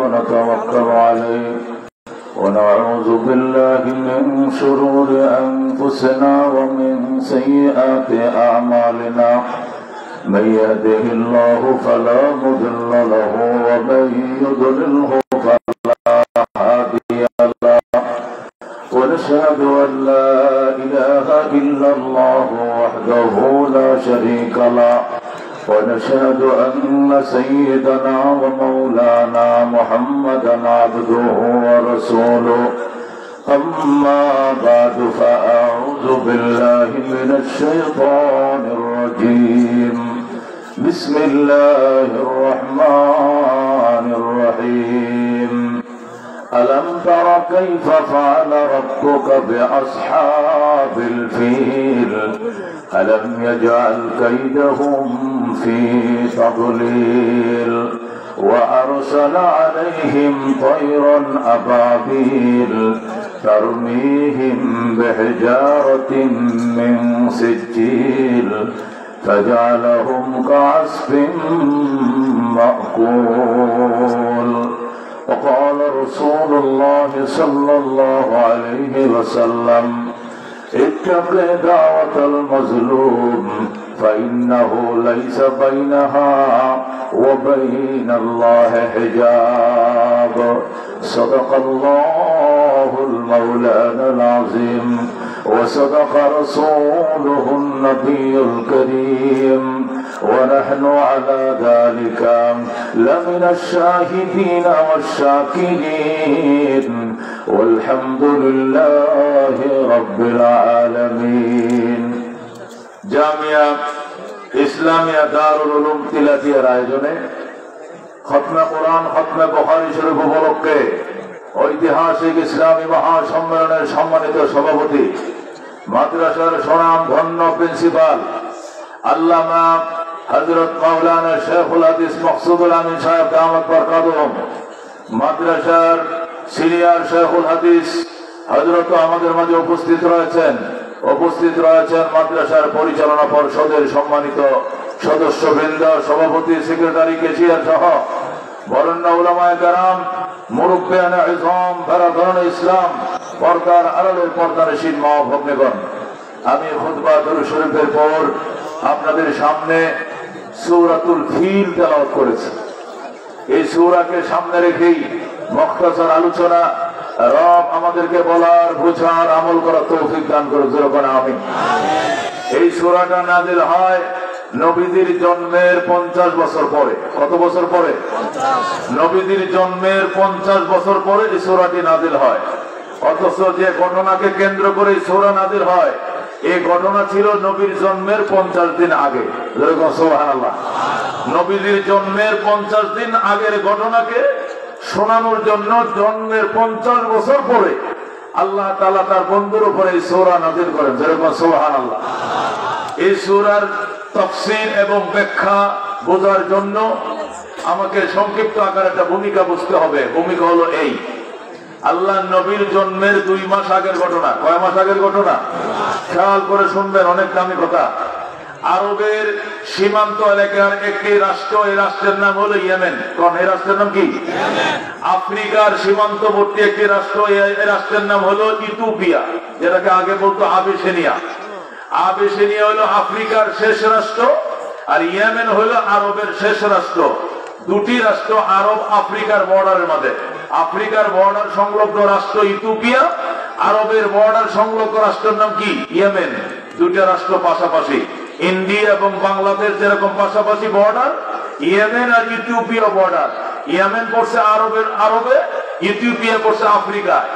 ونتوكل عليه ونعوذ بالله من شرور أنفسنا ومن سيئات أعمالنا من يهده الله فلا مضل له ومن يضلله فلا هادي له ونشهد أن لا إله إلا الله وحده لا شريك له ونشهد أن سيدنا ومولانا محمدا عبده ورسوله أما بعد فأعوذ بالله من الشيطان الرجيم بسم الله الرحمن الرحيم ألم تر كيف فعل ربك بأصحاب الفيل ألم يجعل كيدهم في تضليل وأرسل عليهم طيرا أبابيل ترميهم بحجارة من سجيل فجعلهم كعصف مأكول وقال رسول الله صلى الله عليه وسلم اتق دعوة المظلوم فإنه ليس بينها وبين الله حجاب صدق الله المولانا العظيم وصدق رسوله النبي الكريم ونحن على ذلك لمن الشاهدين والشاكرين والحمد لله رب العالمين। জামিয়া ইসলামিয়া দারুল উলুম তিলাতিয়ার আয়োজনে খতমে কোরআন খতমে বুখারী শরীফ উপলক্ষে ঐতিহাসিক ইসলামী মহাসম্মেলনের সম্মানিত সভাপতি মাদ্রাসার সুনাম ধন্য প্রিন্সিপাল আল্লামা হযরত মাওলানা শেখুল হাদিস মকসুদুল আমিন সাহেব দামাত বরকাতুহুম, মাদ্রাসার সিনিয়র শেখুল হাদিস হযরত আমাদের মাঝে উপস্থিত রয়েছেন মাদ্রাসার পরিচালনা পর্ষদের সম্মানিত সদস্যবৃন্দ, সভাপতি, সেক্রেটারি, কেশিয়ার সহ বরেণ্য উলামায়ে কেরাম, মুরব্বিয়ানে ইসলাম, বারাকাতুল ইসলাম, পর্দার আড়ালের পর্দানশীন মা ভগ্নীগণ, আমি খুতবা দরুদ শরীফের পর আপনাদের সামনে সূরাতুল ফিল তেলাওয়াত করেছি। এই সূরাকে সামনে রেখেই মুখতাসার আলোচনা। রব আমাদেরকে বলার, বোঝার, আমল করার তৌফিক দান করুন, যেরকম আমিন। এই সূরাটা নাযিল হয় নবীদের জন্মের 50 বছর পরে। কত বছর পরে? নবীদের জন্মের 50 বছর পরে এই সূরাটি নাযিল হয়। অথচ যে ঘটনাকে কেন্দ্র করে এই সূরা নাযিল হয়, এই ঘটনা ছিল নবীর জন্মের 50 দিন আগে। যেরকম সুবহানাল্লাহ, নবীদের জন্মের 50 দিন আগের ঘটনাকে শোনানোর জন্য জন্মের 50 বছর পরে আল্লাহ তাআলা তার বন্ধুর উপরে এই সূরা নাযিল করেন। যেরকম সুবহানাল্লাহ। এই সূরার তাফসীর এবং ব্যাখ্যা বোঝার জন্য আমাকে সংক্ষিপ্ত আকারে একটা ভূমিকা বুঝতে হবে। ভূমিকা হলো এই: আল্লাহ নবীর জন্মের 2 মাস আগের ঘটনা। কয় মাস আগের ঘটনা? খেয়াল করে শুনবেন, অনেক দামি কথা। আরবের সীমান্ত এলাকার একটি রাষ্ট্র, এই রাষ্ট্রের নাম হলো ইয়েমেন। কোন এই রাষ্ট্রের নাম কি? আফ্রিকার সীমান্তবর্তী একটি রাষ্ট্র, এই রাষ্ট্রের নাম হলো ইথিওপিয়া, যেটাকে আগে বলতো আবিসিনিয়া। আবিসিনিয়া হলো আফ্রিকার শেষ রাষ্ট্র, আর ইয়েমেন হলো আরবের শেষ রাষ্ট্র। দুটি রাষ্ট্র আরব আফ্রিকার বর্ডারের মধ্যে। আফ্রিকার বর্ডার সংলগ্ন রাষ্ট্র ইথিওপিয়া, আরবের বর্ডার সংলগ্ন রাষ্ট্রের নাম কি? ইয়েমেন। দুটা রাষ্ট্র পাশাপাশি। ইন্ডিয়া এবং বাংলাদেশ যেরকম পাশাপাশি বর্ডার, ইয়েমেন আর ইথিওপিয়া বর্ডার। ইয়েমেন পড়ছে আরবে, ইথিওপিয়া পড়ছে আফ্রিকায়।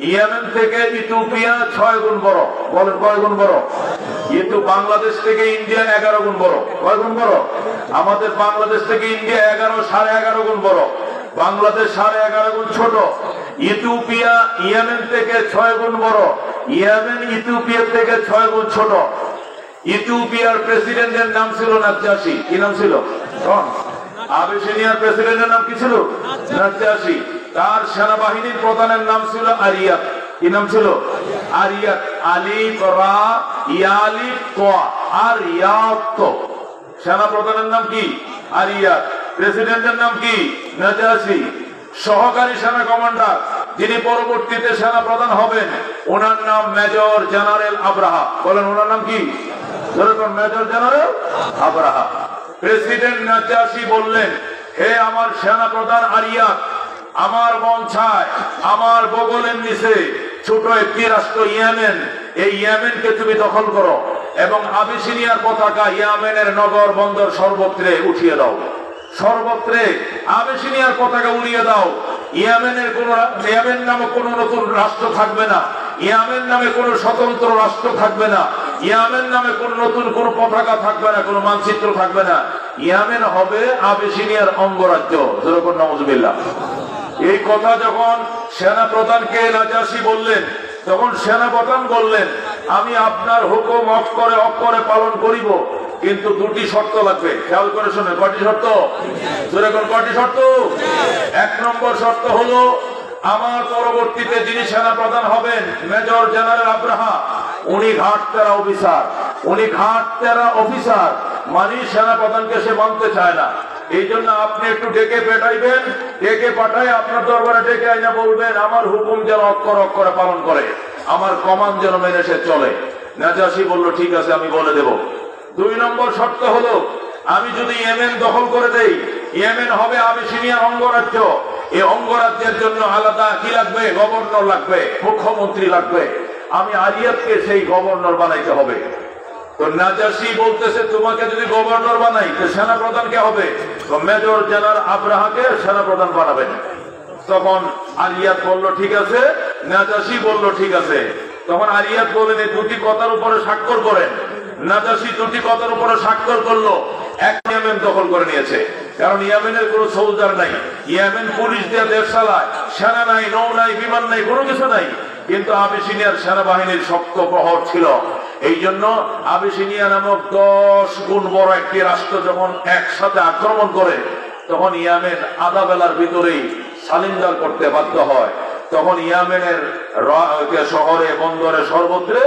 ইয়েমেন থেকে ইথিওপিয়া 6 গুণ বড়। বলেন কয় গুণ বড়? কিন্তু বাংলাদেশ থেকে ইন্ডিয়া 11 গুণ বড়। কয় গুণ বড়? আমাদের বাংলাদেশ থেকে ইন্ডিয়া 11.5 গুণ বড়। বাংলাদেশ 11.5 গুণ ছোট। ইথিওপিয়া ইয়েমেন থেকে 6 গুণ বড়। ইয়েমেন ইথিওপিয়া থেকে 6 গুণ ছোট। ইথিওপিয়ার প্রেসিডেন্টের নাম ছিল নাজ্জাশী। কি নাম ছিল? আবিসিনিয়ার প্রেসিডেন্টের নাম কি ছিল? নাজ্জাশী। তার সেনাবাহিনীর প্রধানের নাম ছিল আরিয়াত। কি নাম ছিল? আরিয়াত। আলিফ রা ইয়ালিফ তা, আরিয়াত। সেনা প্রধানের নাম কি? আরিয়াত। প্রেসিডেন্টের নাম কি? নাজ্জাশী। সহকারী সেনা কমান্ডার, যিনি পরবর্তীতে সেনা প্রধান হবেন, ওনার নাম মেজর জেনারেল আব্রাহা। বলেন ওনার নাম কি? Major general Abraha. President Najashi বললেন, হে আমার সেনা প্রধান আরিয়াত, আমার বঞ্ছায় আমার বগলের নিচে ছোট একটি রাষ্ট্র ইয়েমেন, এই ইয়েমেনকে তুমি দখল করো এবং আবিসিনিয়ার পতাকা ইয়েমেনের নগর বন্দর সর্বত্রে উঠিয়ে দাও, সর্বত্রে আবিসিনিয়ার পতাকা উড়িয়ে দাও। ইয়েমেন নামে কোন নতুন রাষ্ট্র থাকবে না, ইয়েমেন নামে কোন স্বতন্ত্র রাষ্ট্র থাকবে না, ইয়েমেন নামে কোন নতুন কোন পতাকা থাকবে না, কোন মানচিত্র থাকবে না। ইয়েমেন হবে আবিসিনিয়ার অঙ্গরাজ্য। যেরকম নাউজুবিল্লাহ। এই কথা যখন সেনা প্রধানকে নাজ্জাশী বললেন, তখন সেনা প্রধান বললেন, আমি আপনার হুকুম অক্ষরে পালন করিব, কিন্তু দুটি শর্ত লাগবে। খেয়াল করে শুনে, কয়টি শর্ত? যেরকম কয়টি শর্ত? 1 নম্বর শর্ত হলো, আমার পরবর্তীতে যিনি সেনা প্রধান হবেন মেজর জেনারেল আব্রাহা, উনি ঘাটতেরা অফিসার, উনি ঘাটতেরা অফিসার, মানে সেনা প্রধানকে সে মানতে চায় না। এই জন্য আপনি একটু ডেকে পেটাইবেন, ডেকে পাঠায় আপনার দরবারে ডেকে আইনা বলবেন, আমার হুকুম যেন অক্ষরে পালন করে, আমার কমান্ড যেন মেনে সে চলে। নাজ্জাশী বলল, ঠিক আছে, আমি বলে দেব। 2 নম্বর শর্ত হলো, আমি যদি ইয়েমেন দখল করে দেই, ইয়েমেন হবে আবিসিনিয়ার অঙ্গরাজ্য। এই অঙ্গরাজ্যের জন্য আলাদা কি লাগবে? গভর্নর লাগবে, মুখ্যমন্ত্রী লাগবে। আমি আরিয়াতকে সেই গভর্নর বানাইতে হবে। তো নাজ্জাশী বলতেছে, তোমাকে যদি গভর্নর বানাই, তো সেনা প্রধান কে হবে? তো মেজর জেনারেল আব্রাহাকে সেনা প্রধান বানাবেন। তখন আরিয়াত বলল, ঠিক আছে। নাজ্জাশী বলল, ঠিক আছে। তখন আরিয়াত বললেন, এই দুটি কথার উপরে স্বাক্ষর করেন। নাজ্জাশী দুটি কথার উপরে স্বাক্ষর করলো। এক, ইয়েমেন দখল করে নিয়েছে, কারণ ইয়েমেনের কোন সোলজার নাই, ইয়েমেন পুলিশ দিয়ে দেশ চালায়, সেনা নাই, নৌ নাই, বিমান নাই, কোনো কিছু নাই। কিন্তু আবিসিনিয়ার সেনাবাহিনীর শক্ত প্রহর ছিল। এই জন্য আবিসিনিয়া নামক 10 গুণ বড় একটি রাষ্ট্র যখন একসাথে আক্রমণ করে, তখন ইয়েমেন আধা বেলার ভিতরেই সালিন্ডার করতে বাধ্য হয়। তখন ইয়েমেনের শহরে, বন্দরে, সর্বত্রে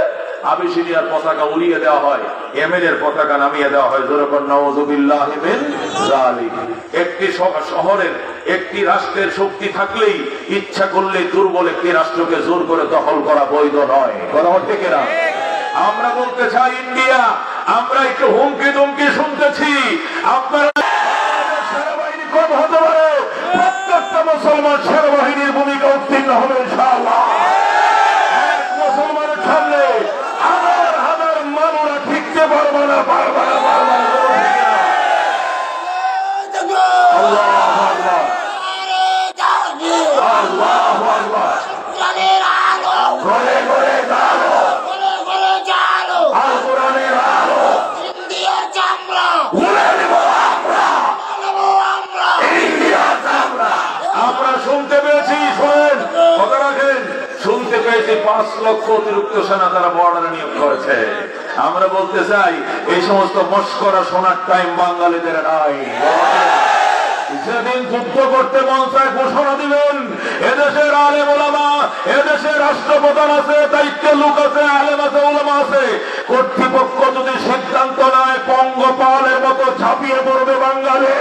আবিসিনিয়ার পতাকা উড়িয়ে দেওয়া হয়, ইয়েমেনের পতাকা নামিয়ে দেওয়া হয়। যেরকম নাউযুবিল্লাহি মিন যালিক। একটি শহরের, একটি রাষ্ট্রের শক্তি থাকলেই, ইচ্ছা করলে দুর্বল একটি রাষ্ট্রকে জোর করে দখল করা বৈধ নয়। কথা ঠিক না? আমরা বলতে চাই, ইন্ডিয়া, আমরা একটু হুমকি দুমকি শুনতেছি। আপনারা সেনাবাহিনী কম হতে পারে, প্রত্যেকটা মুসলমান সেনাবাহিনীর ভূমিকা উত্তীর্ণ হবে ইনশাআল্লাহ। এক মুসলমানের সামনে হাজার হাজার মানুষরা ঠিকতে পারবে না, পারবে না, পারবে না। আল্লাহু আকবার, আল্লাহু আকবার। ঘরে ঘরে জালো, আল কোরআনের আলো, ইন্ডিয়ার চামড়া খুলে নেব আমরা, ইন্ডিয়ার চামড়া। আমরা শুনতে পেয়েছি, শোনেন, কথা রাখেন, শুনতে পেয়েছি 5 লক্ষ অতিরিক্ত সেনা তারা বর্ডারে নিয়োগ করেছে। আমরা বলতে চাই, এই সমস্ত মস্করা শোনার টাইম বাঙালিদের নাই। যেদিন যুদ্ধ করতে মন চায় ঘোষণা দিবেন। এদেশের আলেম ওলামা, এদেশের রাষ্ট্রপ্রধান আছে, দায়িত্বের লোক আছে, আলেম আছে, ওলামা আছে। কর্তৃপক্ষ যদি সিদ্ধান্ত নেয়, পঙ্গপালের মতো ঝাঁপিয়ে পড়বে বাঙালি।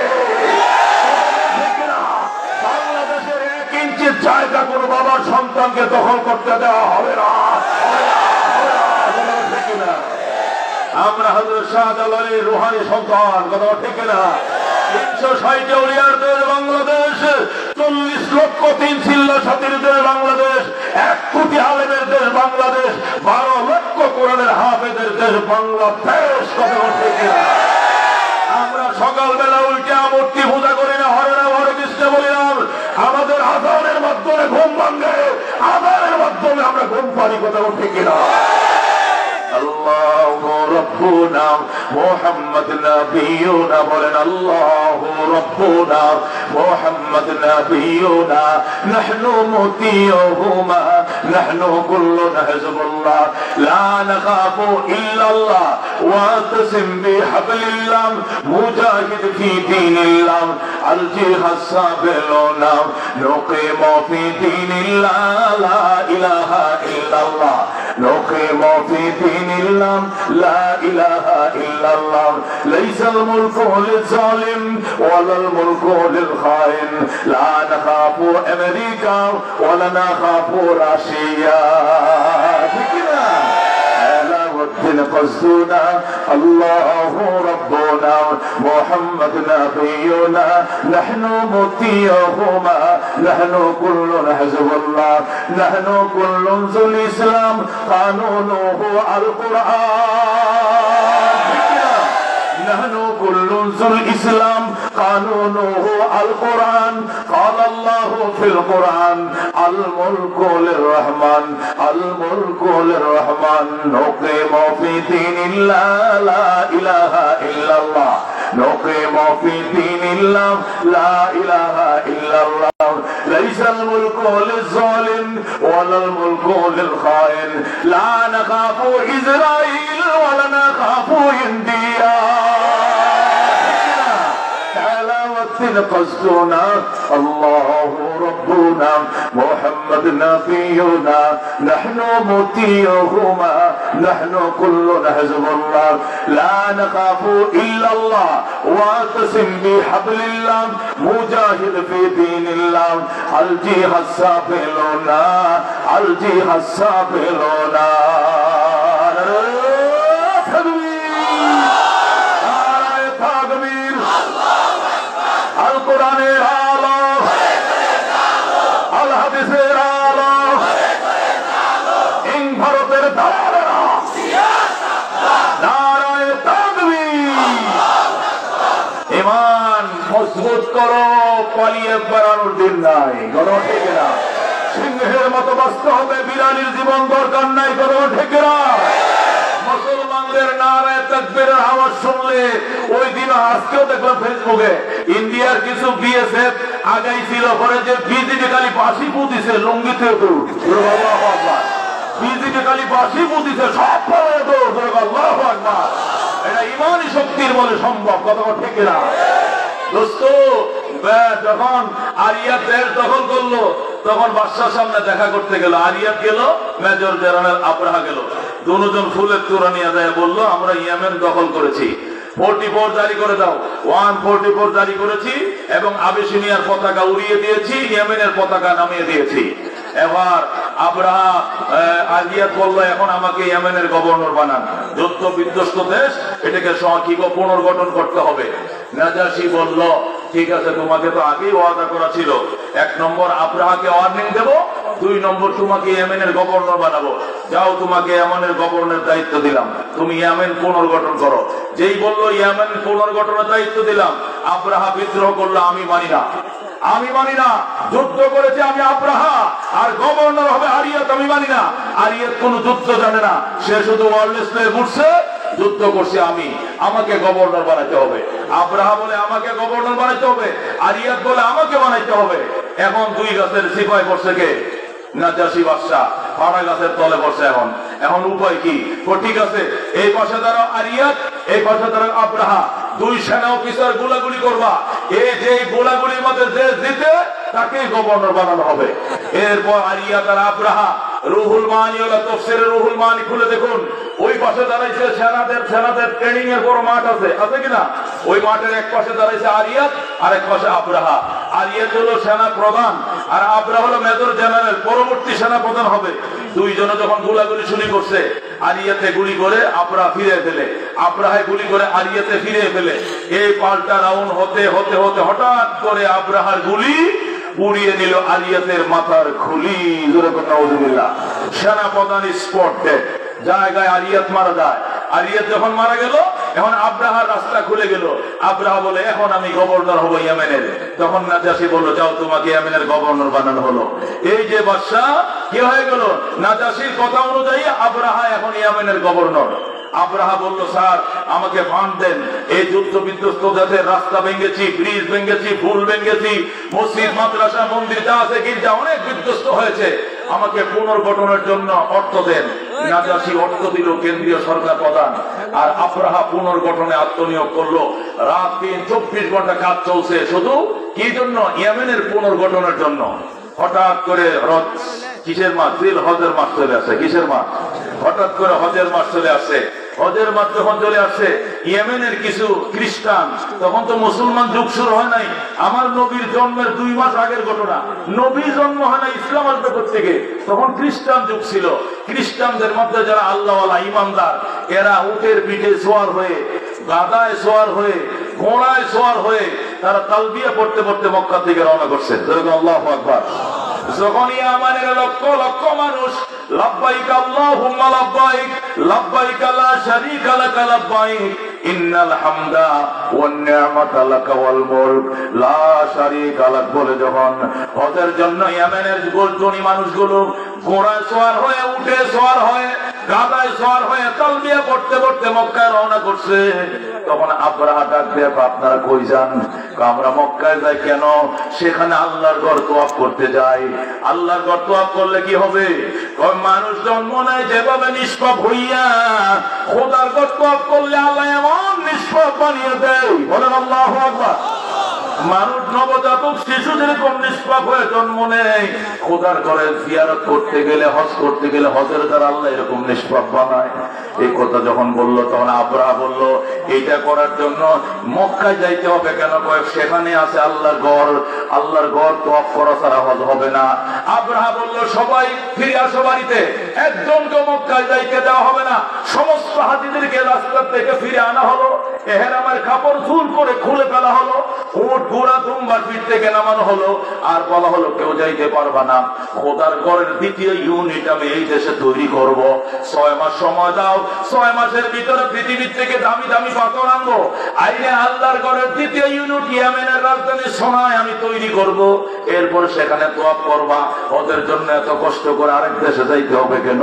বাংলাদেশের 1 ইঞ্চি জায়গা কোন বাবার সন্তানকে দখল করতে দেওয়া হবে না। আমরা হযরত শাহজালালের রুহানি সন্তান। কথা ঠিক না? 360 আউলিয়ার দেশ বাংলাদেশ, 40 লক্ষ 3 চিল্লা সাথীর দেশ বাংলাদেশ, 1 কোটি আলেমের দেশ বাংলাদেশ, 12 লক্ষ কোরআনের হাফেজের দেশ বাংলাদেশ। কথা ঠিক না? আমরা সকালবেলা উল্টে মূর্তি পূজা করি না, হরে না, হরে কৃষ্ণ বলি না। আমাদের আযানের মাধ্যমে ঘুম ভাঙে, আযানের মাধ্যমে আমরা ঘুম পারি। কথা ঠিক না? আল্লাহু রাব্বুনা মুহাম্মদ নাবিয়ুনা, বলেন আল্লাহু রাব্বুনা মুহাম্মদ নাবিয়ুনা, নাহনু মুতিয়ুহুমা, নাহনু কুল্লুনা হিজবুল্লাহ, লা নাখাফু ইল্লাল্লাহ, ওয়াতাসিম বিহাবলিল্লাহ, মুজাহিদ ফি দীনিল্লাহ, আল জিহাদ সাবিলুনা, নুকিমু ফি দীনিল্লাহ, লা ইলাহা ইল্লাল্লাহ। نقيم في دين الله لا إله إلا الله ليس الملك للظالم ولا الملك للخائن لا نخاف أمريكا ولا نخاف روسيا الدين قصدنا الله ربنا محمد نبينا نحن مطيعهما نحن كل حزب الله نحن كل ذو الإسلام قانونه القرآن نحن كل ذو الإسلام قانونه القرآن قال الله في القرآن الملك للرحمن الملك للرحمن نقيم في دين الله لا إله إلا الله نقيم في دين الله لا إله إلا الله ليس الملك للظالم ولا الملك للخائن لا نخاف إسرائيل ولا نخاف إنديا قصدنا الله ربنا محمد نبينا نحن مطيعهما نحن كل حزب الله لا نخاف إلا الله واعتصم بحبل الله مجاهد في دين الله الجهاد السافلون الجهاد السافلون কোরআনের আলো আল হাদিসের আলো ইন ভারতের দালালেরা নারায়ে তাকবীর ঈমান মজবুত করো পালিয়ে বেড়ানোর দিন নাই গরম ঠিক না সিংহের মতো বাঁচতে হবে বিড়ালির জীবন দরকার নাই গরম ঠিক না মুসলমানদের নারায়ে তাকবীরের আওয়াজ শুনলে ওই দিন আজকেও দেখলাম ফেসবুকে ইন্ডিয়ার কিছু বিএসএফ আগাই ছিল করে যে বিজেপি খালি বাসি পুতিছে লুঙ্গিতে তো আল্লাহু আকবার বিজেপি খালি বাসি পুতিছে সব পড়ে তো আল্লাহু আকবার এটা ঈমানি শক্তির বলে সম্ভব কথা ঠিক না দোস্ত যখন আরিয়াত দেশ দখল করলো তখন বাদশার সামনে দেখা করতে গেল আরিয়াত গেল মেজর জেনারেল আবরাহা গেল দুজন ফুলের তোড়া নিয়ে যায় বললো আমরা ইয়েমেন দখল করেছি 44 জারি করে দাও 144 জারি করেছি এবং আবিসিনিয়ার পতাকা উড়িয়ে দিয়েছি ইয়েমেনের পতাকা নামিয়ে দিয়েছি এবার আবরাহা আরিয়াত বলল এখন আমাকে ইয়েমেনের গভর্নর বানান যুদ্ধ বিধ্বস্ত দেশ এটাকে পুনর্গঠন করতে হবে নাজাশি বলল ঠিক আছে তোমাকে তো আগেই ওয়াদা করা ছিল 1 নম্বর আবরাহাকে ওয়ার্নিং দেব 2 নম্বর তোমাকে ইয়েমেনের গভর্নর বানাবো যাও তোমাকে ইয়েমেনের গভর্নরের দায়িত্ব দিলাম তুমি ইয়েমেন পুনর্গঠন করো যেই বললো ইয়েমেন পুনর্গঠনের দায়িত্ব দিলাম আবরাহা বিদ্রোহ করলো আমি মানি না যুদ্ধ করেছে আমি আবরাহা আর গভর্নর হবে আরিয়াত আমি মানি না আরিয়াত কোনো যুদ্ধ জানে না সে শুধু ওয়ারলেস নিয়ে ঘুরছে যুদ্ধ করছে আমি আমাকে গভর্নর বানাতে হবে আবরাহা বলে আমাকে গভর্নর বানাতে হবে আরিয়াত বলে আমাকে বানাইতে হবে এখন দুই গাছের সিপাই করছে কে নাজাশি বাদশাহ পাড়া গাছের তলে বসে এখন উপায় কি ঠিক আছে এই পাশে দ্বারা আরিয়াত এই পাশে দ্বারা আবরাহা দুই সেনা অফিসার গোলাগুলি করবা এই যে গোলাগুলির মধ্যে যে জিতে তাকে গভর্নর বানানো হবে এরপর আরিয়াত আর আবরাহা রুহুল মানি ওলা তাফসীরে রুহুল মানি খুলে দেখুন ওই পাশে দাঁড়াইছে সেনাদের ট্রেনিং এর বড় মাঠ আছে কিনা ওই মাঠের এক পাশে দাঁড়াইছে আরিয়াত আর এক পাশে আবরাহা আরিয়াত হলো সেনা প্রধান আর আবরাহা হলো মেজর জেনারেল পরবর্তী সেনা প্রধান হবে দুইজনে যখন গোলাগুলি শুরু করছে আরিয়াতে গুলি করে আবরাহা ফিরে ফেলে আবরাহায় গুলি করে আরিয়াতে ফিরে ফেলে এই পাল্টা রাউন্ড হতে হতে হতে হঠাৎ করে আবরাহার গুলি উড়িয়ে নিল আরিয়াতের মাথার খুলি নাউযুবিল্লাহ সেনা প্রধান স্পট ডেড জায়গায় আরিয়াত মারা যায় আরিয়াত যখন মারা গেল এখন আবরাহার রাস্তা খুলে গেল আবরাহা বলে এখন আমি গভর্নর হব ইয়েমেনের তখন নাজাশি বলল যাও তোমাকে ইয়েমেনের গভর্নর বানানো হলো এই যে বাদশা কি হয়ে গেল নাজাশির কথা অনুযায়ী আবরাহা এখন ইয়েমেনের গভর্নর আবরাহা বলল স্যার আমাকে ফান্ড দেন এই যুদ্ধ বিধ্বস্ত দেশের রাস্তা ভেঙেছি ব্রিজ ভেঙেছি পুল ভেঙেছি মসজিদ মাদ্রাসা মন্দির যা আছে গির্জা অনেক বিধ্বস্ত হয়েছে আমাকে পুনর্গঠনের জন্য অর্থ দেন নাজাশি অর্থ দিল কেন্দ্রীয় সরকার প্রধান আর আবরাহা পুনর্গঠনে আত্মনিয়োগ করলো রাত দিন 24 ঘন্টা কাজ চলছে শুধু কি জন্য ইয়েমেনের পুনর্গঠনের জন্য হঠাৎ করে কিসের মাস জিল হজের মাস চলে আসে কিসের মাস হঠাৎ করে হজের মাস চলে আসে। হজের মাস যখন চলে আসে, ইয়েমেনের কিছু খ্রিস্টান, তখন তো মুসলমান যুগ শুরু হয় নাই, আমার নবীর জন্মের 2 মাস আগের ঘটনা, নবী জন্ম হয় না, ইসলাম আসবে থেকে, তখন খ্রিস্টান যুগ ছিল। খ্রিস্টানদের মধ্যে যারা আল্লাহওয়ালা ইমানদার, এরা উটের পিঠে সোয়ার হয়ে, গাদায় সোয়ার হয়ে, ঘোড়ায় সোয়ার হয়ে তারা তালবিয়া পড়তে পড়তে মক্কা থেকে রওনা করছে। আল্লাহু আকবার। যখন ইয়ামানের লক্ষ লক্ষ মানুষ লাব্বাইক আল্লাহুম্মা লাব্বাইক, লাব্বাইক লা শারীকা লাক লাব্বাইক, ইন্নাল হামদা ওয়ান নি'মাতা লাক ওয়াল মুলক লা শারীকা লাক বলে যখন হজের জন্য ইয়ামানের ধনী মানুষগুলো ঘোড়ায় সওয়ার হয়ে, উঠে সওয়ার হয়ে, গাদায় সওয়ার হয়ে তালবিয়া পড়তে পড়তে মক্কায় রওনা করছে, তখন আব্রাহা ডাক দিয়ে, আপনারা কই যান? আমরা মক্কায় যাই। কেন? সেখানে আল্লাহর ঘর তওয়াফ করতে যাই। আল্লাহর ঘর তওয়াফ করলে কি হবে? মানুষ জন্ম নেয় যেভাবে নিষ্পাপ হইয়া, খোদার ঘর তওয়াফ করলে আল্লাহ এমন নিষ্পাপ বানিয়ে দেয়। বলেন আল্লাহু আকবার। মানুষ নবজাতক শিশু যেরকম নিষ্পাপ হয়ে জন্ম নেয়, খোদার ঘরে জিয়ারত করতে গেলে, হজ করতে গেলে হজের দ্বারা আল্লাহ এরকম নিষ্পাপ বানায়। এই কথা যখন বললো, তখন আব্রাহা বলল, এইটা করার জন্য মক্কায় যাইতে হবে। কেন? সেখানে আছে আল্লাহর ঘর, আল্লাহর ঘর তওয়াফ করা ছাড়া হজ হবে না। আব্রাহা বলল, সবাই ফিরে আসো বাড়িতে, একজনকে মক্কায় যাইতে দেওয়া হবে না। সমস্ত হাজিদেরকে রাস্তা থেকে ফিরে আনা হলো, এহরামের কাপড় জোর করে খুলে ফেলা হলো, উট ঘোড়া দুম্বার পিঠ থেকে নামানো হলো, আর বলা হলো কেউ যাইতে পারবা না। খোদার ঘরের দ্বিতীয় ইউনিট আমি এই দেশে তৈরি করব, 6 মাস সময় দাও, 6 মাসের ভিতরে পৃথিবীর থেকে দামি দামি পাথর আনবো, আইনে আল্লাহর ঘরের দ্বিতীয় ইউনিট ইয়েমেনের রাজধানী সোনায় আমি তৈরি করব, এরপর সেখানে তওয়াফ করবা। ওদের জন্য এত কষ্ট করে আরেক দেশে যাইতে হবে কেন?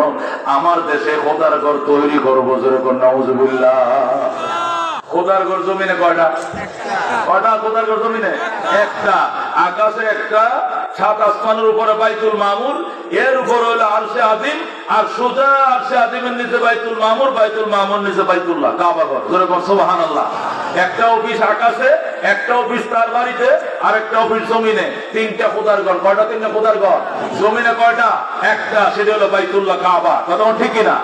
আমার দেশে খোদার ঘর তৈরি করবো। যেরকম নাউজুবিল্লাহ। খোদার ঘর জমিনে কয়টা? কয়টা খোদার ঘর জমিনে? একটা। আকাশে একটা, 7 আসমানের উপরে বাইতুল মামুর, এর উপর হলো আরশে আযীম, আর সোজা আরশে আযীমের নিচে বাইতুল মামুর, বাইতুল মামুর নিচে বাইতুল্লাহ, কাবা ঘর। যেরকম সুবহানাল্লাহ। একটা অফিস আকাশে, একটা অফিস তার বাড়িতে, আর একটা অফিস জমিনে। 3টা খোদার ঘর। কয়টা? 3টা খোদার ঘর। জমিনে কয়টা? একটা, সেটা হলো বাইতুল্লাহ, কাবা। কথা ঠিক কিনা?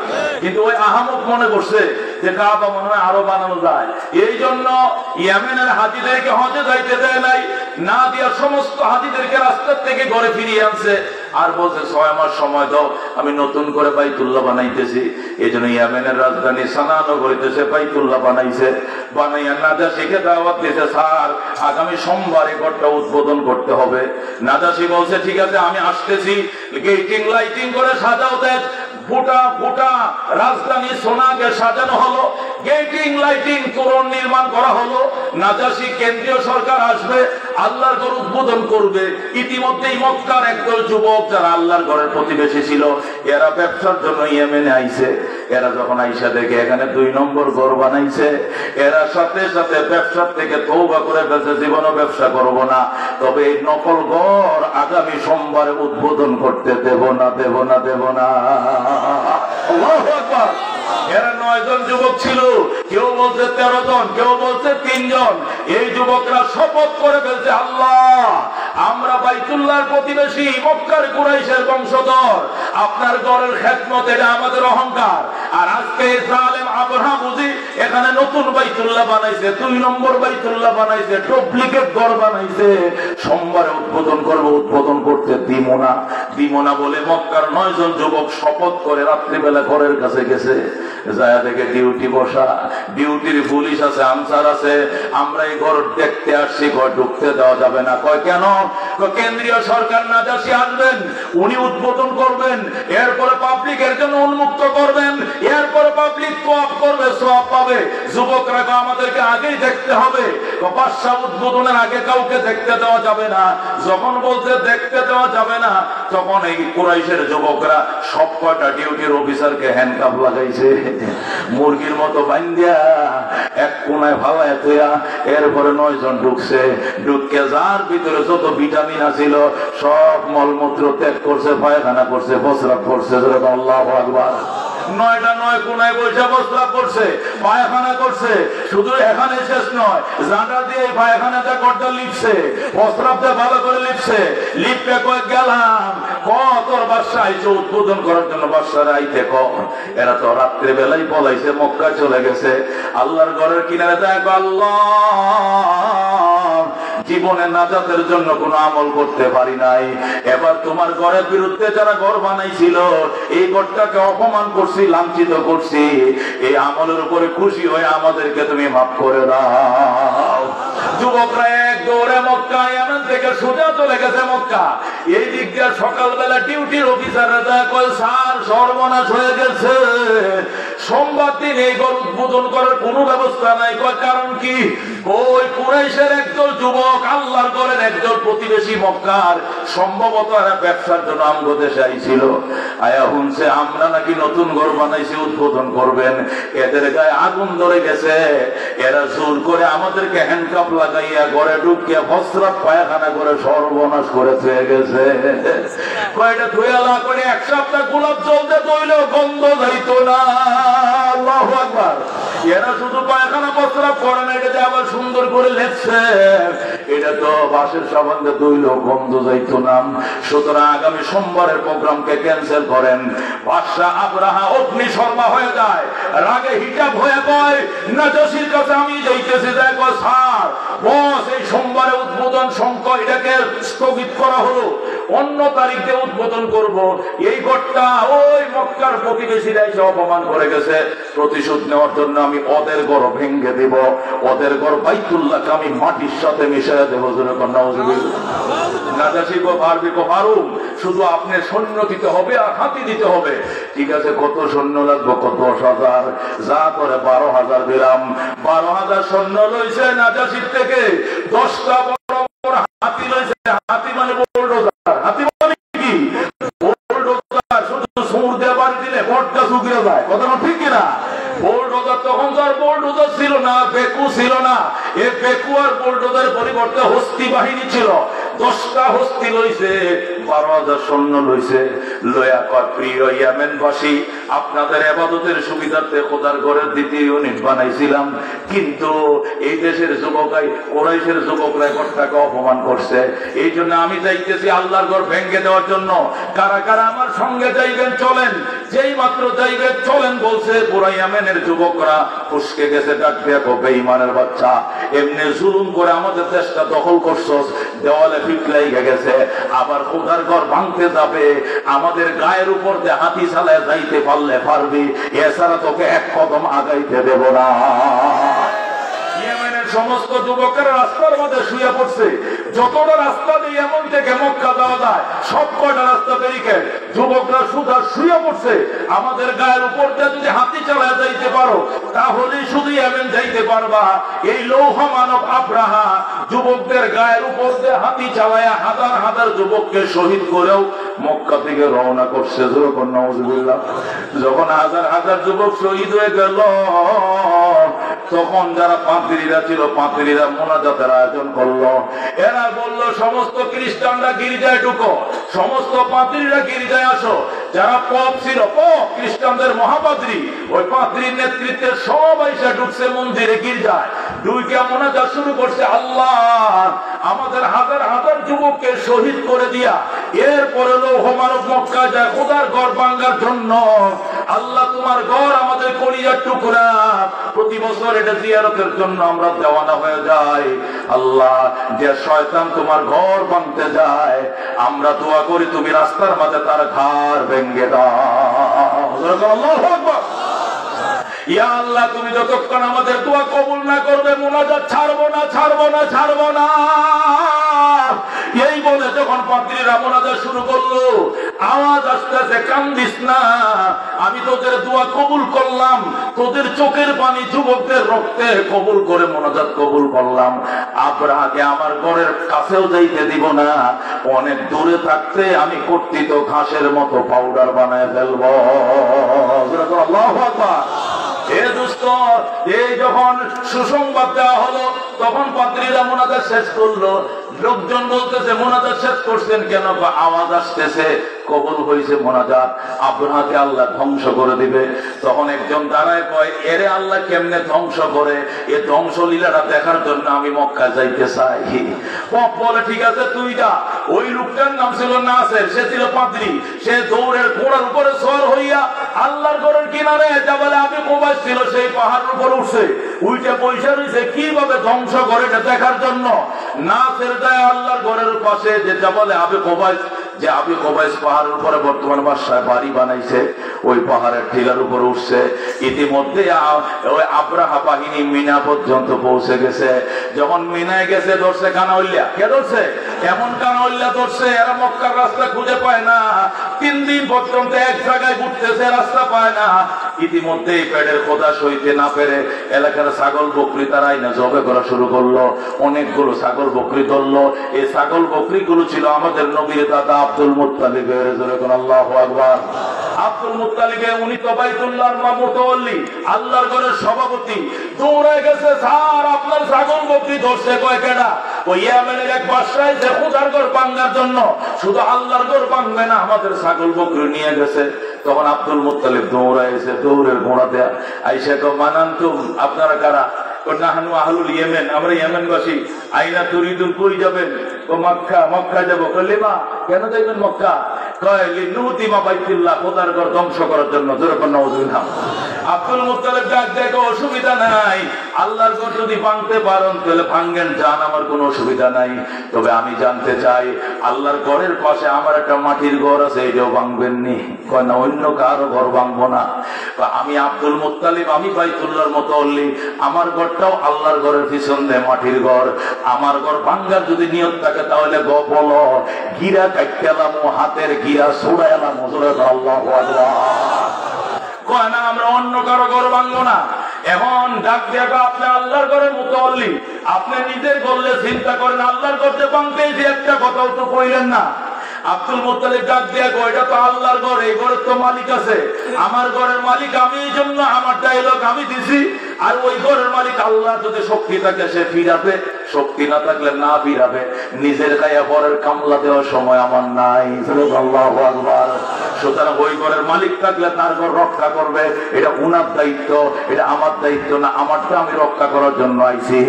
কিন্তু ওই আহামক মনে করছে যে কাবা মনে হয় আরো বানানো যায়, এই জন্য ইয়েমেনের হাজিদেরকে হজে যাইতে দেয় নাই, না দিয়া সমস্ত হাজিদেরকে রাস্তার থেকে ঘরে ফিরিয়ে আনছে, আর বলছে 6 মাস সময় দাও, আমি নতুন করে বাইতুল্লাহ বানাইতেছি। এই জন্য ইয়েমেনের রাজধানী সানা নগরীতে সে বাইতুল্লাহ বানাইছে। বানাইয়া নাজাশিকে দাওয়াত দিতে, স্যার আগামী সোমবারে ঘরটা উদ্বোধন করতে হবে। নাজাশি বলছে ঠিক আছে, আমি আসতেছি। গেটিং লাইটিং করে সাজাও দেখ, ফুটা ফুটা রাজধানী সোনাকে সাজানো হলো, গেটিং লাইটিং তোরণ নির্মাণ করা হলো। নাজাশি কেন্দ্রীয় সরকার আসবে, আল্লাহর ঘর উদ্বোধন করবে। ইতিমধ্যেই মক্কার একদল যুবক যারা আল্লাহর ঘরের প্রতিবেশী ছিল, এরা ব্যবসার জন্য ইয়েমেনে আইছে। এরা যখন আইসা দেখে এখানে 2 নম্বর ঘর বানাইছে, এরা সাথে সাথে ব্যবসার থেকে তওবা করে ফেলছে, জীবনও ব্যবসা করব না, তবে এই নকল ঘর আগামী সোমবারে উদ্বোধন করতে দেব না, দেব না, দেব না। আল্লাহু আকবার। এরা 9 জন যুবক ছিল, কেউ বলছে 13 জন, কেউ বলছে 3 জন। এই যুবকরা শপথ করে ফেলছে, আল্লাহ আমরা বাইতুল্লাহর প্রতিবেশী, মক্কার কুরাইশের বংশধর, আপনার ঘরের খেদমত এটা আমাদের অহংকার। আর আজকে জালেম আবরাহা বুঝি এখানে নতুন বাইতুল্লাহ বানাইছে, 2 নম্বর বাইতুল্লাহ বানাইছে, ডুপ্লিকেট ঘর বানাইছে। সোমবারে উদ্বোধন করবো, উদ্বোধন করতে দিব না, দিব না বলে মক্কার 9 জন যুবক শপথ করে রাত্রিবেলা ঘরের কাছে গেছে। যায় দেখে ডিউটি বসা, ডিউটির পুলিশ আছে, আনসার আছে, আমরা এই ঘর দেখতে আসছি, ঘর ঢুকতে দেওয়া যাবে না। কয় কেন? কেন্দ্রীয় সরকার নাজাশি আসবেন, উনি উদ্বোধন করবেন, এরপরে পাবলিকের জন্য উন্মুক্ত করবেন, এরপরে পাবলিক তওয়াফ করবে, সওয়াব পাবে। যুবকরা আমাদেরকে আগেই দেখতে হবে, বাদশা উদ্বোধনের আগে কাউকে দেখতে দেওয়া যাবে না। যখন বলতে দেখতে দেওয়া যাবে না, তখন এই কুরাইশের যুবকরা সব কয়টা ডিউটির অফিসারকে হ্যান্ডকাপ লাগাইছে, মুরগির মতো বান্ধিয়া এক কোনায় ভালায় থইয়া, এরপরে 9 জন ঢুকছে। ঢুকে যার ভিতরে যত ভিটামিন আছিল সব মলমূত্র ত্যাগ করছে, পায়খানা করছে, প্রস্রাব করছে। আল্লাহু আকবার। নয়টা নয় কোনায় বসে প্রস্রাব করছে, পায়খানা করছে। শুধু এখানে শেষ নয়, জাঁটা দিয়ে পায়খানাটা করতে লিপছে, প্রস্রাবটা ভালো করে লিপছে। লিপে কয়ে গেলাম তোর বাসা আইছে উদ্বোধন করার জন্য, বাসার আইতে কম। এরা তো রাত্রে বেলায় পলাইছে, মক্কা চলে গেছে। আল্লাহর ঘরের কিনারে দেখ, আল্লাহ জীবনে নাজাতের জন্য কোন আমল করতে পারি নাই, এবার তোমার ঘরের বিরুদ্ধে যারা ঘর বানাইছিল এই ঘরটাকে অপমান করছি, লাঞ্ছিত করছি, এই আমলের উপরে খুশি হয়ে আমাদেরকে তুমি মাফ করে দাও। যুবকরা এক দৌড়ে মক্কা, এমন থেকে সোজা চলে গেছে মক্কা। এই দিক দিয়ে সকালবেলা ডিউটির অফিসাররা যা কয়, স্যার সর্বনাশ হয়ে গেছে, সোমবার দিন এই ঘর উদ্বোধন করার কোনো ব্যবস্থা নাই। কয় কারণ কি? ওই কুরাইশের একদল যুবক আল্লাহর ঘরের একদল প্রতিবেশী মক্কার, সম্ভবত এরা ব্যবসার জন্য আমগো দেশে আইছিল, আয়া শুনছে আমরা নাকি নতুন ঘর বানাইছি, উদ্বোধন করবেন। এদের গায়ে আগুন ধরে গেছে, এরা জোর করে আমাদেরকে হ্যান্ডকাপ লাগাইয়া ঘরে ঢুকিয়া প্রস্রাব পায়খানা করে সর্বনাশ করে থুয়ে গেছে। কয়টা ধুয়ালা করে এক সপ্তাহ গোলাপ জলতে তৈলেও গন্ধ যাইতো না। আল্লাহু আকবার। এরা শুধু পায়খানা প্রস্রাব করে না, এটা আবার সুন্দর করে লেপছে, এটা তো বাসের সম্বন্ধে তৈলেও গন্ধ যাইতো না। সুতরাং আগামী সোমবারের প্রোগ্রামকে ক্যান্সেল করেন। বাদশা আবরাহা অগ্নি শর্মা হয়ে যায়, রাগে হিজাব হয়ে কয়, নাজাশির কাছে আমি যাইতেছি। দেখো স্যার, বস এই সোমবারে উদ্বোধন সংখ্যা এটাকে স্থগিত করা হলো, অন্য তারিখ দিয়ে উদ্বোধন করব। এই ঘরটা ওই মক্কার প্রতিবেশীরা এসে অপমান করে গেছে, প্রতিশোধ নেওয়ার জন্য আমি ওদের ঘর ভেঙে দেব, ওদের ঘর বাইতুল্লাহকে আমি মাটির সাথে মিশিয়ে দেবো। নাজাশি গো পারবি গো পারুম, শুধু আপনি সৈন্য দিতে হবে আর হাতি দিতে হবে। ঠিক আছে, কত সৈন্য লাগবে? কত 10,000, যা করে 12,000 দিলাম। 12,000 সৈন্য লইছে নাজাশির থেকে, 10টা বড় বড় হাতি লইছে। হাতি মানে বোলডোজার। হাতি মানে কি? বোলডোজার। শুধু সুর দিয়ে বাড়ি দিলে বটটা শুকিয়ে যায়, কথা ঠিক কিনা? বোলডোজার তখন তো আর বোলডোজার ছিল না, বেকু ছিল না। এই বেকু আর বোলডোজার পরিবর্তে হস্তি বাহিনী ছিল। 10টা হস্তি লইছে, 12,000 সৈন্য লইছে। লয়া কয়, প্রিয় ইয়ামেনবাসী, আপনাদের ইবাদতের সুবিধার্থে খোদার ঘরের দ্বিতীয় ইউনিট বানাইছিলাম, কিন্তু এই দেশের যুবকাই কুরাইশের যুবকরা ঘরটাকে অপমান করছে। এই জন্য আমি চাইতেছি আল্লাহর ঘর ভেঙে দেওয়ার জন্য। কারা কারা আমার সঙ্গে যাইবেন? চলেন। যেই মাত্র যাইবেন চলেন বলছে, পুরা ইয়ামেনের যুবকরা ফুসকে গেছে, ডাক দিয়া কো, বেঈমানের বাচ্চা, এমনি জুলুম করে আমাদের দেশটা দখল করছস, দেওয়ালে ফিটলাই গেছে, আবার খোদার ঘর ভাঙতে যাবে, আমাদের গায়ের উপর দিয়ে হাতি চালায় যাইতে পারলে পারবি, এছাড়া তোকে এক কদম আগাইতে দেব না। ইয়েমেনের সমস্ত যুবকেরা রাস্তার মধ্যে শুয়ে পড়ছে। যতটা রাস্তা দিয়ে এমন থেকে মক্কা যাওয়া যায় সব কয়টা রাস্তা ব্যারিকেড, যুবকরা সুধা শুয়ে পড়ছে। আমাদের গায়ের উপর দিয়ে যদি হাতি চালায় যাইতে পারো তাহলেই শুধু ইয়েমেন যাইতে পারবা। এই লৌহ মানব আব্রাহা যুবকদের গায়ের উপর দিয়ে হাতি চালায় হাজার হাজার যুবককে শহীদ করেও মক্কা থেকে রওনা করছে। যখন হাজার হাজার যুবক শহীদ হয়ে গেল, তখন যারা পাদ্রীরা ছিল, পাদ্রীরা মোনাজাতের আয়োজন করলো। এরা বলল, সমস্ত খ্রিস্টানরা গির্জায় ঢুকো, সমস্ত পাদ্রীরা গির্জায় আসো। যারা পপ ছিল, পপ খ্রিস্টানদের মহাপাদ্রী, ওই পাদ্রীর নেতৃত্বে সব এসে ঢুকছে মন্দিরে, গির্জায় ঢুকে মোনাজাত শুরু করছে। আল্লাহ আমাদের হাজার হাজার যুবককে শহীদ করে দিয়া এরপরে লৌহ মানব মক্কা যায় খোদার ঘর ভাঙার জন্য। আল্লাহ তোমার ঘর আমাদের কলিজার টুকরা, প্রতি বছর এটা জিয়ারতের জন্য আমরা দেওয়ানা হয়ে যাই। আল্লাহ, যে শয়তান তোমার ঘর ভাঙতে যায়, আমরা দোয়া করি তুমি রাস্তার মাঝে তার ঘর ভেঙে দাও। আল্লাহু আকবার। ইয়া আল্লাহ, তুমি যতক্ষণ আমাদের দোয়া কবুল না করবে মুনাজাত ছাড়বো না, ছাড়বো না, ছাড়বো না। এই বলে যখন পাদ্রীরা মুনাজাত শুরু করলো, আওয়াজ আসতেছে, কান্দিস না, আমি তোদের দোয়া কবুল করলাম, তোদের চোখের পানি যুবকদের রক্তে কবুল করে মুনাজাত কবুল করলাম। আব্রাহাকে আমার ঘরের কাছেও যাইতে দিব না, অনেক দূরে থাকতে আমি কর্তৃত ঘাসের মতো পাউডার বানায় ফেলবো। আল্লাহু আকবার। এ দুষ্ট, এই যখন সুসংবাদ দেওয়া হলো, তখন পাদ্রীরা মুনাজাত শেষ করলো। লোকজন বলতেছে মুনাজাত শেষ করছেন কেন? আওয়াজ আসতেছে কবুল হয়েছে মুনাজাত, আব্রাহাকে আল্লাহ ধ্বংস করে দিবে। তখন একজন দাঁড়ায় কয়, এরে আল্লাহ কেমনে ধ্বংস করে? এ ধ্বংস লীলাটা দেখার জন্য আমি মক্কা যাইতে চাই। বলে ঠিক আছে তুই যা। ওই লোকটার নাম ছিল নাসের, সে ছিল পাদ্রী। সে দৌড়ের ঘোড়ার উপরে সওয়ার হইয়া আল্লাহর ঘরের কিনারে জাবালে আবি কুবাইস ছিল, সেই পাহাড়ের উপর উঠছে, উইটা পয়সা রয়েছে কিভাবে ধ্বংস করে এটা দেখার জন্য। নাসের যায় আল্লাহর ঘরের পাশে যে জাবালে আবি কুবাইস, যে আবি কুবাইস পাহাড়ের উপরে বর্তমান বাসায় বাড়ি বানাইছে, ওই পাহাড়ের টিলার উপর উঠছে। ইতিমধ্যে ওই আব্রাহা বাহিনী মিনা পর্যন্ত পৌঁছে গেছে। যখন মিনায় গেছে ধরছে কানাউল্লা। কে ধরছে? এমন কানাউল্লা ধরছে এরা মক্কার রাস্তা খুঁজে পায় না। 3 দিন পর্যন্ত এক জায়গায় ঘুরতেছে, রাস্তা পায় না। ইতিমধ্যে পেটের কথা সইতে না পেরে এলাকার ছাগল বকরি তারা আইনা জবে করা শুরু করলো। অনেকগুলো ছাগল বকরি ধরলো। এই ছাগল বকরি গুলো ছিল আমাদের নবীর দাদা আব্দুল মুত্তালিবের। আল্লাহু আকবার। আব্দুল মুত্তালিবের, উনি তো বাইতুল্লাহর মুতাওয়াল্লি, আল্লাহর ঘরের সভাপতি। দৌড়ে গেছে, স্যার আপনার ছাগল বকরি ধরছে। কয় কেডা? ওই ইয়েমেনের এক বাদশা এসে খোদার ঘর ভাঙার জন্য, শুধু আল্লাহর ঘর ভাঙবে না, আমাদের ছাগল বকরি নিয়ে গেছে। তখন আব্দুল মুত্তালিব দৌড়াইছে, দৌড়ের ঘোড়া দেয়া আইসা তো মানান্তুম, আপনারা কারা? নাহানু আহলুল ইয়েমেন, আমরা ইয়েমেনবাসী। আইনা তুরিদুন, কই যাবেন? ও মক্কা। মক্কা যাবো। লিমা, কেন যাইবেন মক্কা? কয় লিনুতিমা বাইতুল্লাহ, খোদার ঘর ধ্বংস করার জন্য। যেরকম নওয়াজুবিল্লাহ। আব্দুল মুত্তালিব ডাক দেখো, অসুবিধা নাই, আল্লাহর ঘর যদি ভাঙতে পারেন তাহলে ভাঙেন, যান, আমার কোনো অসুবিধা নাই। তবে আমি জানতে চাই আল্লাহর ঘরের পাশে আমার একটা মাটির ঘর আছে, এটাও ভাঙবেন নি? কয় না, অন্য কারো ঘর ভাঙবো না। আমি আব্দুল মুত্তালিব, আমি বাইতুল্লাহর মুতাওয়াল্লি, আমার ঘরটাও আল্লাহর ঘরের পিছন দিয়ে মাটির ঘর। আমার ঘর ভাঙ্গার যদি নিয়ত থাকে তাহলে বলো, গিরা কাটলাম, হাতের গিরা ছুড়াইলাম। আল্লাহু আকবার। কয় না, আমরা অন্য কারো ঘর ভাঙবো না। এখন ডাক দেখা, আপনি আল্লাহর ঘরের মুতাওয়াল্লি, আপনি নিজের করলে চিন্তা করেন, আল্লাহর ঘর যে ভাঙতে যে একটা কথাও তো কইলেন না। আব্দুল মুত্তালিব ডাক দিয়া কয়, এটা তো আল্লাহর ঘর, এই ঘরের তো মালিক আছে, আমার ঘরের মালিক আমি, এই জন্য আমার ডায়লগ আমি দিছি। আর ওই ঘরের মালিক আল্লাহ, যদি শক্তি থাকে সে ফিরাবে, শক্তি না থাকলে না ফিরাবে। নিজের গায়ে পরের কামলা দেওয়ার সময় আমার নাই। আল্লাহু আকবার। সুতরাং ওই ঘরের মালিক থাকলে তার ঘর রক্ষা করবে, এটা উনার দায়িত্ব, এটা আমার দায়িত্ব না। আমারটা আমি রক্ষা করার জন্য আইছি।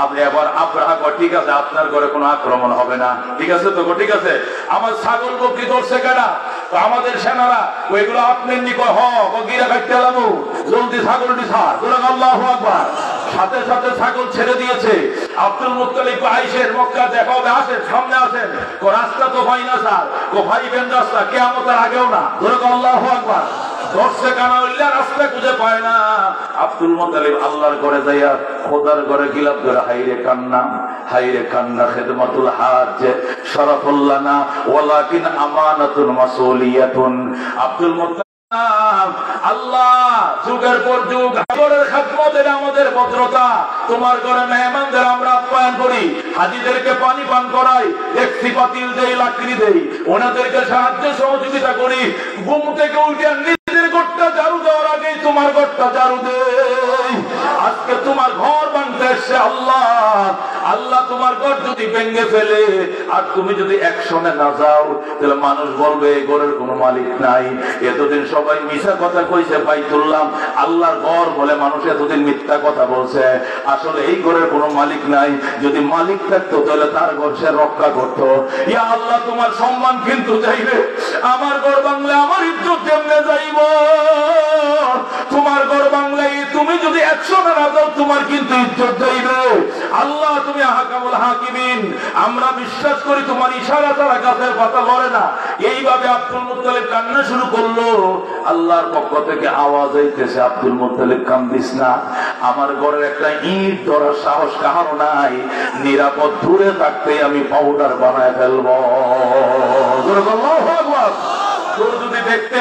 আপনি এবার আব্রাহা কয়, ঠিক আছে, আপনার ঘরে কোনো আক্রমণ হবে না। ঠিক আছে তো? ঠিক আছে। আমার ছাগল বকরি ধরছে কেনা? আমাদের সেনারা ওইগুলো আপনার নিকট গিরা কাটতে লাগবো, জলদি ছাগলটি ছাড়। আল্লাহু আকবার। সাথে সাথে ছাগল ছেড়ে দিয়েছে। আব্দুল মুত্তালিব আইসের মক্কা দেখা হবে, আসেন, সামনে আসেন। রাস্তা তো পাই না স্যার, ভাইবেন রাস্তা কিয়ামতের আগেও না। আল্লাহু আকবার। দর্শে কানা হইলে রাস্তা খুঁজে পায় না। আব্দুল মুত্তালিব আল্লাহর ঘরে যাইয়া খোদার ঘরে গিলাপ ধরে হাইরে কান্না, হাইরে কান্না। খেদমাতুল হাজ শরাফুল্লানা ওয়ালাকিন আমানাতুন মাসউলিয়াতুন। আব্দুল মুত্তালিব, আল্লাহ যুগের পর যুগ ঘরের খাদমতের আমাদের ভদ্রতা, তোমার ঘরে মেহমানদের আমরা আপ্যায়ন করি, হাজিদেরকে পানি পান করাই, দেখছি পাতিল দেই, লাকড়ি দেই, ওনাদেরকে সাহায্য সহযোগিতা করি। ঘুম থেকে উঠে নিজের ঘরটা ঝাড়ু দেওয়ার আগেই তোমার ঘরটা ঝাড়ু দেই। আজকে তোমার ঘর ভাঙতে এসছে আল্লাহ। আল্লাহ তোমার ঘর যদি ভেঙে ফেলে আর তুমি যদি অ্যাকশনে না যাও, তাহলে মানুষ বলবে এই ঘরের কোনো মালিক নাই। এতদিন সবাই মিথ্যা কথা কইছে, বাইতুল্লাহ আল্লাহর ঘর বলে মানুষ এতদিন মিথ্যা কথা বলছে। আসলে এই ঘরের কোনো মালিক নাই। যদি মালিক থাকতো তাহলে তার ঘর সে রক্ষা করতো। ইয়া আল্লাহ, তোমার সম্মান কিন্তু যাইবে। আমার ঘর বাংলা আমার ইজ্জত কেমনে যাইব? তোমার ঘর বাংলায় তুমি যদি অ্যাকশনে না যাও, তোমার কিন্তু ইজ্জত যাইবে। আল্লাহ তুমি হাকামুল হাকিমিন, আমরা বিশ্বাস করি তোমার ইশারা ছাড়া গাছের পাতা লড়ে না। এইভাবে আব্দুল মুত্তালিব কান্না শুরু করলো। আল্লাহর পক্ষ থেকে আওয়াজ আইতেছে, আব্দুল মুত্তালিব কান্দিস না, আমার ঘরের একটা ইট ধরার সাহস কাহারও নাই, নিরাপদ দূরে থাকতে আমি পাউডার বানায় ফেলবো। তোর যদি দেখতে